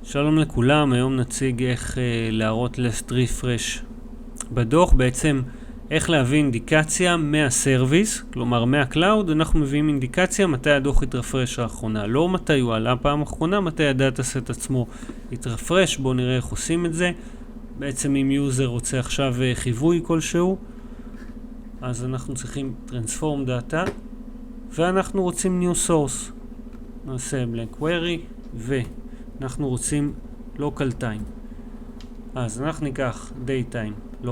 שלום לכולם, היום נציג איך להראות last refresh בדוח, בעצם איך להביא אינדיקציה מהסרוויס, כלומר מהקלאוד, אנחנו מביאים אינדיקציה מתי הדוח התרפרש האחרונה, לא מתי הוא עלה פעם אחרונה, מתי הדאטאסט עצמו התרפרש. בואו נראה איך עושים את זה. בעצם אם יוזר רוצה עכשיו חיווי כלשהו, אז אנחנו צריכים transform data, ואנחנו רוצים new source. נעשה blank query, ואנחנו רוצים local time. אז אנחנו ניקח daytime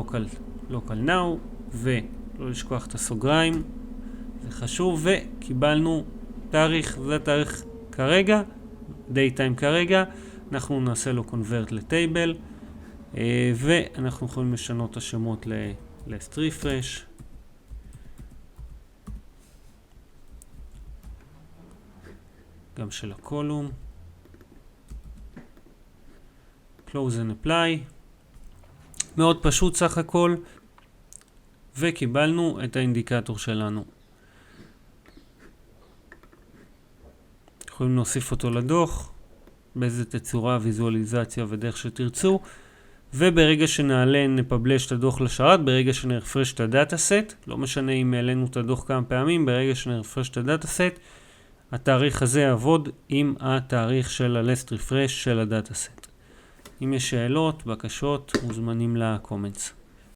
local now, ולא לשכוח את הסוגריים, זה חשוב, וקיבלנו תאריך, זה התאריך כרגע, daytime כרגע, אנחנו נעשה לו convert לטייבל, ואנחנו יכולים לשנות את השמות ל-last refresh, גם של הקולום, close and apply, מאוד פשוט סך הכל, וקיבלנו את האינדיקטור שלנו. יכולים להוסיף אותו לדוח, באיזה תצורה, ויזואליזציה ודרך שתרצו, וברגע שנעלה נפבלש את הדוח לשרת, ברגע שנרפרש את הדאטאסט, לא משנה אם העלינו את הדוח כמה פעמים, ברגע שנרפרש את הדאטאסט, התאריך הזה יעבוד עם התאריך של ה-last refresh של הדאטאסט. אם יש שאלות, בקשות, מוזמנים לקומנטס.